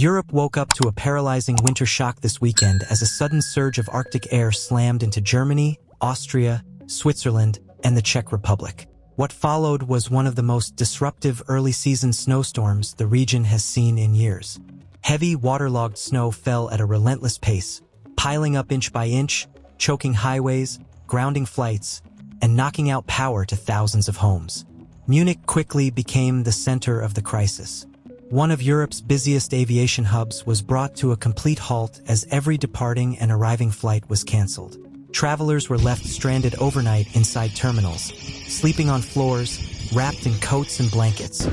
Europe woke up to a paralyzing winter shock this weekend as a sudden surge of Arctic air slammed into Germany, Austria, Switzerland, and the Czech Republic. What followed was one of the most disruptive early-season snowstorms the region has seen in years. Heavy, waterlogged snow fell at a relentless pace, piling up inch by inch, choking highways, grounding flights, and knocking out power to thousands of homes. Munich quickly became the center of the crisis. One of Europe's busiest aviation hubs was brought to a complete halt as every departing and arriving flight was canceled. Travelers were left stranded overnight inside terminals, sleeping on floors, wrapped in coats and blankets,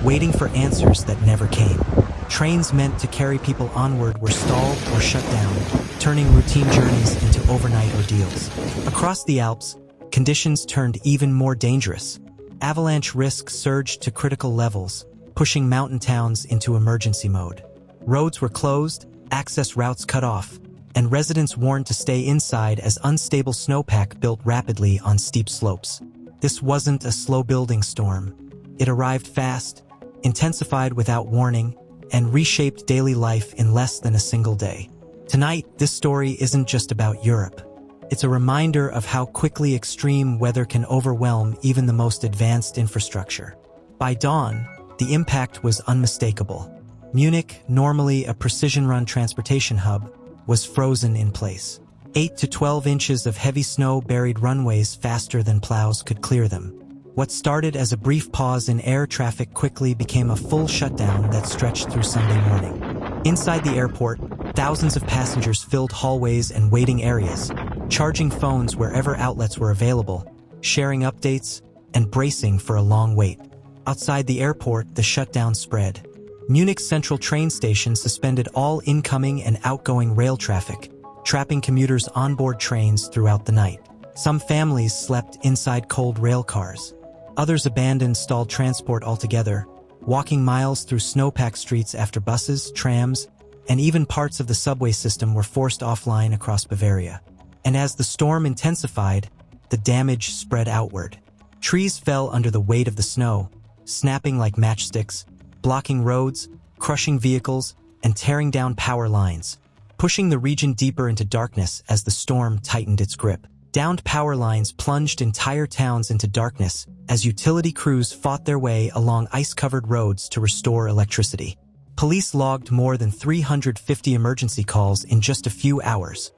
waiting for answers that never came. Trains meant to carry people onward were stalled or shut down, turning routine journeys into overnight ordeals. Across the Alps, conditions turned even more dangerous. Avalanche risk surged to critical levels, pushing mountain towns into emergency mode. Roads were closed, access routes cut off, and residents warned to stay inside as unstable snowpack built rapidly on steep slopes. This wasn't a slow-building storm. It arrived fast, intensified without warning, and reshaped daily life in less than a single day. Tonight, this story isn't just about Europe. It's a reminder of how quickly extreme weather can overwhelm even the most advanced infrastructure. By dawn, the impact was unmistakable. Munich, normally a precision-run transportation hub, was frozen in place. 8 to 12 inches of heavy snow buried runways faster than plows could clear them. What started as a brief pause in air traffic quickly became a full shutdown that stretched through Sunday morning. Inside the airport, thousands of passengers filled hallways and waiting areas, charging phones wherever outlets were available, sharing updates, and bracing for a long wait. Outside the airport, the shutdown spread. Munich's central train station suspended all incoming and outgoing rail traffic, trapping commuters onboard trains throughout the night. Some families slept inside cold rail cars. Others abandoned stalled transport altogether, walking miles through snowpacked streets after buses, trams, and even parts of the subway system were forced offline across Bavaria. And as the storm intensified, the damage spread outward. Trees fell under the weight of the snow, snapping like matchsticks, blocking roads, crushing vehicles, and tearing down power lines, pushing the region deeper into darkness as the storm tightened its grip. Downed power lines plunged entire towns into darkness as utility crews fought their way along ice-covered roads to restore electricity. Police logged more than 350 emergency calls in just a few hours,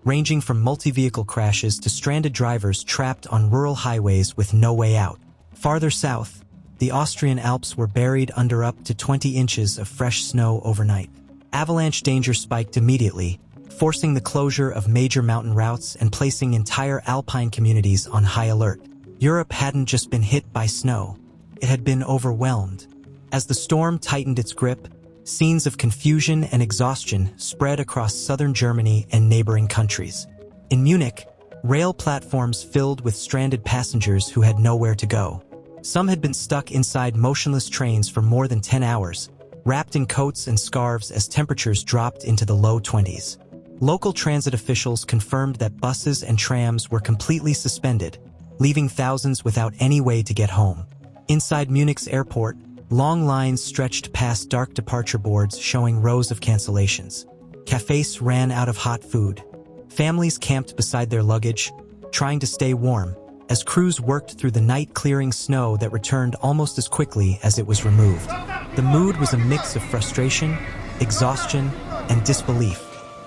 ranging from multi-vehicle crashes to stranded drivers trapped on rural highways with no way out. Farther south, the Austrian Alps were buried under up to 20 inches of fresh snow overnight. Avalanche danger spiked immediately, forcing the closure of major mountain routes and placing entire Alpine communities on high alert. Europe hadn't just been hit by snow, it had been overwhelmed. As the storm tightened its grip, scenes of confusion and exhaustion spread across southern Germany and neighboring countries. In Munich, rail platforms filled with stranded passengers who had nowhere to go. Some had been stuck inside motionless trains for more than 10 hours, wrapped in coats and scarves as temperatures dropped into the low 20s. Local transit officials confirmed that buses and trams were completely suspended, leaving thousands without any way to get home. Inside Munich's airport, long lines stretched past dark departure boards showing rows of cancellations. Cafes ran out of hot food. Families camped beside their luggage, trying to stay warm, as crews worked through the night-clearing snow that returned almost as quickly as it was removed. The mood was a mix of frustration, exhaustion, and disbelief.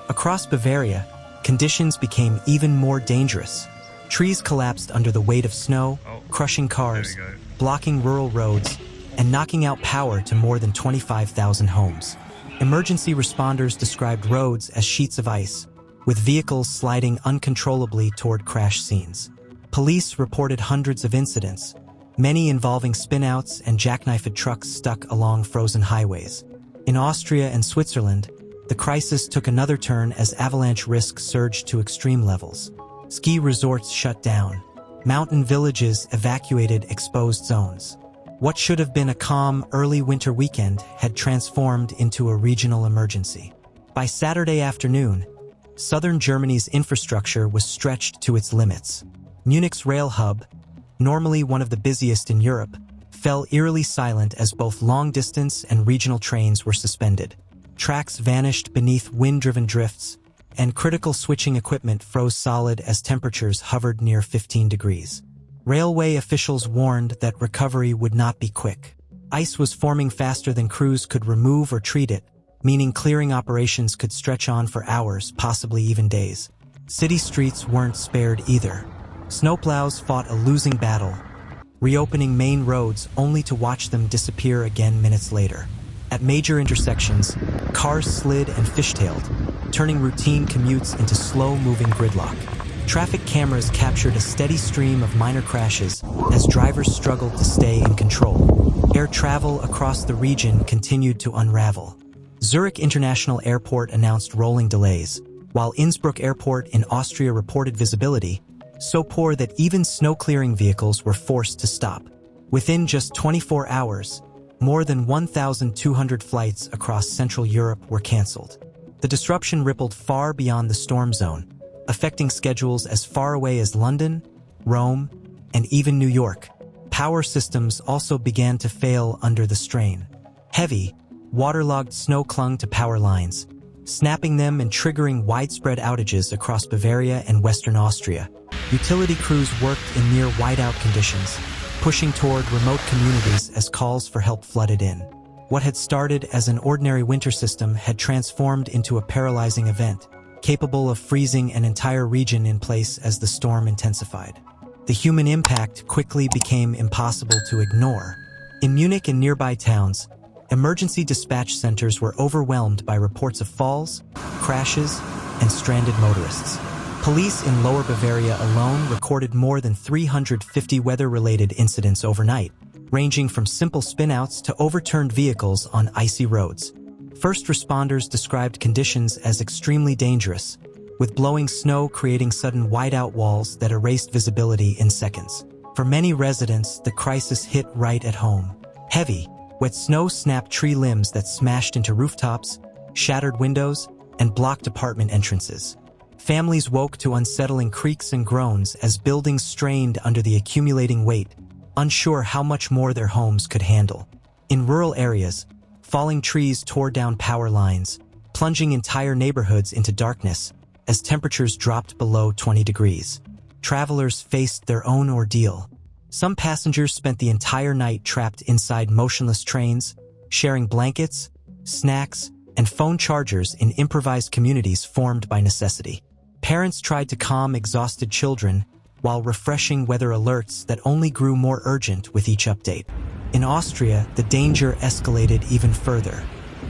Across Bavaria, conditions became even more dangerous. Trees collapsed under the weight of snow, crushing cars, blocking rural roads, and knocking out power to more than 25,000 homes. Emergency responders described roads as sheets of ice, with vehicles sliding uncontrollably toward crash scenes. Police reported hundreds of incidents, many involving spinouts and jackknifed trucks stuck along frozen highways. In Austria and Switzerland, the crisis took another turn as avalanche risk surged to extreme levels. Ski resorts shut down. Mountain villages evacuated exposed zones. What should have been a calm, early winter weekend had transformed into a regional emergency. By Saturday afternoon, southern Germany's infrastructure was stretched to its limits. Munich's rail hub, normally one of the busiest in Europe, fell eerily silent as both long-distance and regional trains were suspended. tracks vanished beneath wind-driven drifts, and critical switching equipment froze solid as temperatures hovered near 15 degrees. Railway officials warned that recovery would not be quick. Ice was forming faster than crews could remove or treat it, meaning clearing operations could stretch on for hours, possibly even days. City streets weren't spared either. Snowplows fought a losing battle, reopening main roads only to watch them disappear again minutes later. At major intersections, cars slid and fishtailed, turning routine commutes into slow-moving gridlock. Traffic cameras captured a steady stream of minor crashes as drivers struggled to stay in control. Air travel across the region continued to unravel. Zurich International Airport announced rolling delays, while Innsbruck Airport in Austria reported visibility so poor that even snow-clearing vehicles were forced to stop. Within just 24 hours, more than 1,200 flights across Central Europe were canceled. The disruption rippled far beyond the storm zone, affecting schedules as far away as London, Rome, and even New York. Power systems also began to fail under the strain. Heavy, waterlogged snow clung to power lines, snapping them and triggering widespread outages across Bavaria and Western Austria. Utility crews worked in near whiteout conditions, pushing toward remote communities as calls for help flooded in. What had started as an ordinary winter system had transformed into a paralyzing event, capable of freezing an entire region in place as the storm intensified. The human impact quickly became impossible to ignore. In Munich and nearby towns, emergency dispatch centers were overwhelmed by reports of falls, crashes, and stranded motorists. Police in Lower Bavaria alone recorded more than 350 weather-related incidents overnight, ranging from simple spinouts to overturned vehicles on icy roads. First responders described conditions as extremely dangerous, with blowing snow creating sudden whiteout walls that erased visibility in seconds. For many residents, the crisis hit right at home. Heavy, wet snow snapped tree limbs that smashed into rooftops, shattered windows, and blocked apartment entrances. Families woke to unsettling creaks and groans as buildings strained under the accumulating weight, unsure how much more their homes could handle. In rural areas, falling trees tore down power lines, plunging entire neighborhoods into darkness as temperatures dropped below 20 degrees. Travelers faced their own ordeal. Some passengers spent the entire night trapped inside motionless trains, sharing blankets, snacks, and phone chargers in improvised communities formed by necessity. Parents tried to calm exhausted children while refreshing weather alerts that only grew more urgent with each update. In Austria, the danger escalated even further.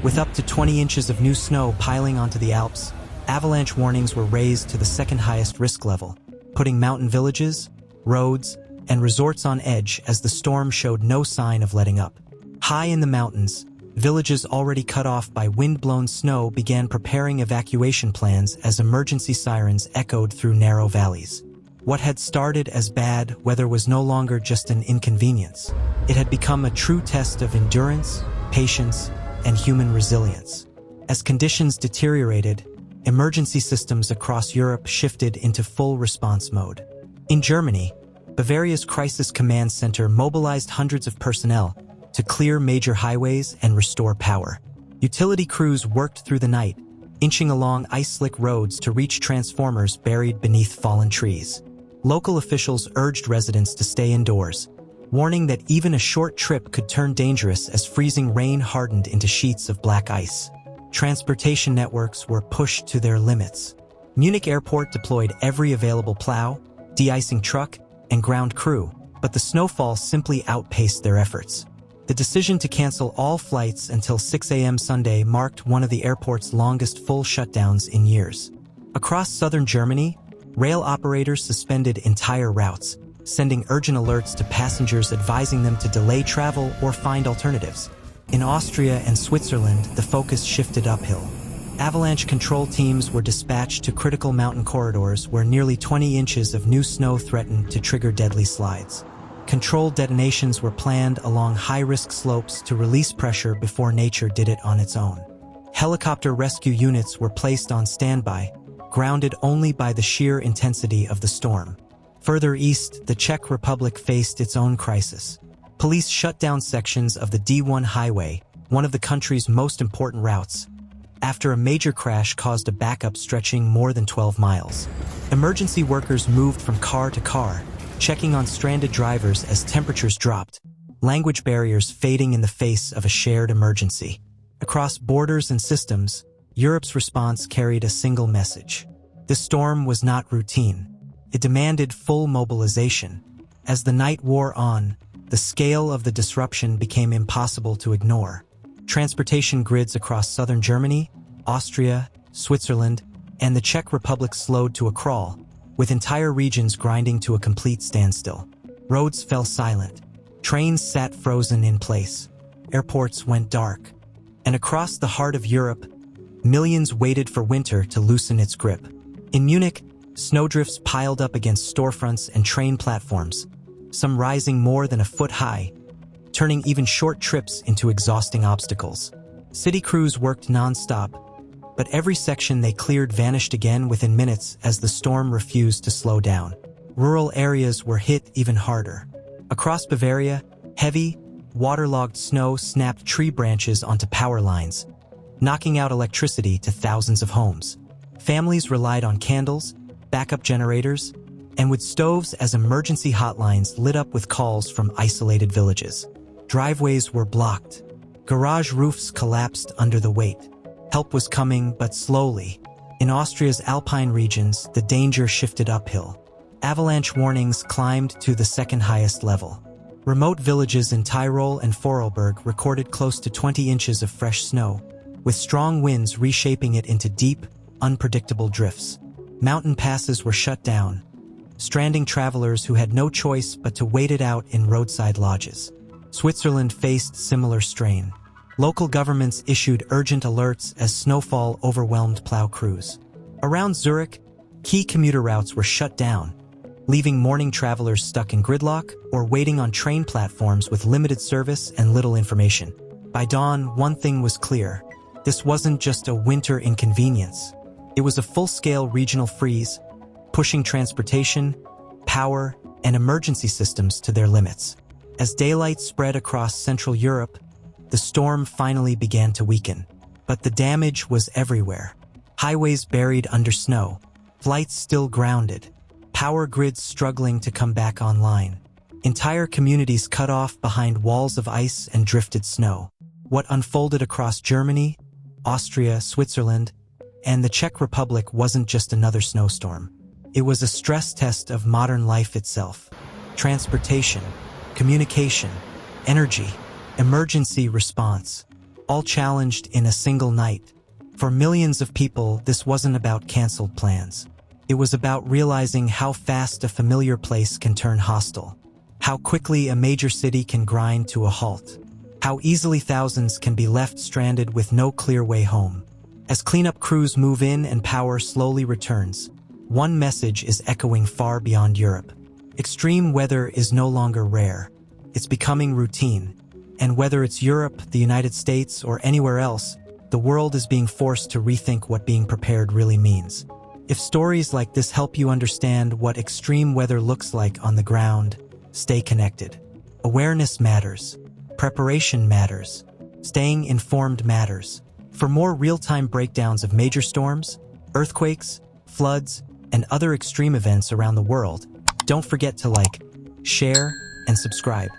With up to 20 inches of new snow piling onto the Alps, avalanche warnings were raised to the second highest risk level, putting mountain villages, roads, and resorts on edge as the storm showed no sign of letting up. High in the mountains, villages already cut off by wind-blown snow began preparing evacuation plans as emergency sirens echoed through narrow valleys. What had started as bad weather was no longer just an inconvenience. It had become a true test of endurance, patience, and human resilience. As conditions deteriorated, emergency systems across Europe shifted into full response mode. In Germany, Bavaria's Crisis Command Center mobilized hundreds of personnel to clear major highways and restore power. Utility crews worked through the night, inching along ice-slick roads to reach transformers buried beneath fallen trees. Local officials urged residents to stay indoors, warning that even a short trip could turn dangerous as freezing rain hardened into sheets of black ice. Transportation networks were pushed to their limits. Munich Airport deployed every available plow, de-icing truck, and ground crew, but the snowfall simply outpaced their efforts. The decision to cancel all flights until 6 a.m. Sunday marked one of the airport's longest full shutdowns in years. Across southern Germany, rail operators suspended entire routes, sending urgent alerts to passengers advising them to delay travel or find alternatives. In Austria and Switzerland, the focus shifted uphill. Avalanche control teams were dispatched to critical mountain corridors where nearly 20 inches of new snow threatened to trigger deadly slides. Controlled detonations were planned along high-risk slopes to release pressure before nature did it on its own. Helicopter rescue units were placed on standby, grounded only by the sheer intensity of the storm. Further east, the Czech Republic faced its own crisis. Police shut down sections of the D1 highway, one of the country's most important routes, after a major crash caused a backup stretching more than 12 miles. Emergency workers moved from car to car, checking on stranded drivers as temperatures dropped, language barriers fading in the face of a shared emergency. Across borders and systems, Europe's response carried a single message. The storm was not routine. It demanded full mobilization. As the night wore on, the scale of the disruption became impossible to ignore. Transportation grids across southern Germany, Austria, Switzerland, and the Czech Republic slowed to a crawl, with entire regions grinding to a complete standstill. Roads fell silent. Trains sat frozen in place. Airports went dark. And across the heart of Europe, millions waited for winter to loosen its grip. In Munich, snowdrifts piled up against storefronts and train platforms, some rising more than a foot high, turning even short trips into exhausting obstacles. City crews worked non-stop, but every section they cleared vanished again within minutes as the storm refused to slow down. Rural areas were hit even harder. Across Bavaria, heavy, waterlogged snow snapped tree branches onto power lines, knocking out electricity to thousands of homes. Families relied on candles, backup generators, and wood stoves as emergency hotlines lit up with calls from isolated villages. Driveways were blocked. Garage roofs collapsed under the weight. Help was coming, but slowly. In Austria's Alpine regions, the danger shifted uphill. Avalanche warnings climbed to the second highest level. Remote villages in Tyrol and Vorarlberg recorded close to 20 inches of fresh snow, with strong winds reshaping it into deep, unpredictable drifts. Mountain passes were shut down, stranding travelers who had no choice but to wait it out in roadside lodges. Switzerland faced similar strain. Local governments issued urgent alerts as snowfall overwhelmed plow crews. Around Zurich, key commuter routes were shut down, leaving morning travelers stuck in gridlock or waiting on train platforms with limited service and little information. By dawn, one thing was clear. This wasn't just a winter inconvenience. It was a full-scale regional freeze, pushing transportation, power, and emergency systems to their limits. As daylight spread across Central Europe, the storm finally began to weaken. But the damage was everywhere. Highways buried under snow, flights still grounded, power grids struggling to come back online, entire communities cut off behind walls of ice and drifted snow. What unfolded across Germany, Austria, Switzerland, and the Czech Republic wasn't just another snowstorm. It was a stress test of modern life itself. Transportation, communication, energy, emergency response, all challenged in a single night. For millions of people, this wasn't about canceled plans. It was about realizing how fast a familiar place can turn hostile, how quickly a major city can grind to a halt, how easily thousands can be left stranded with no clear way home. As cleanup crews move in and power slowly returns, one message is echoing far beyond Europe. Extreme weather is no longer rare. It's becoming routine. And whether it's Europe, the United States, or anywhere else, the world is being forced to rethink what being prepared really means. If stories like this help you understand what extreme weather looks like on the ground, stay connected. Awareness matters. Preparation matters. Staying informed matters. For more real-time breakdowns of major storms, earthquakes, floods, and other extreme events around the world, don't forget to like, share, and subscribe.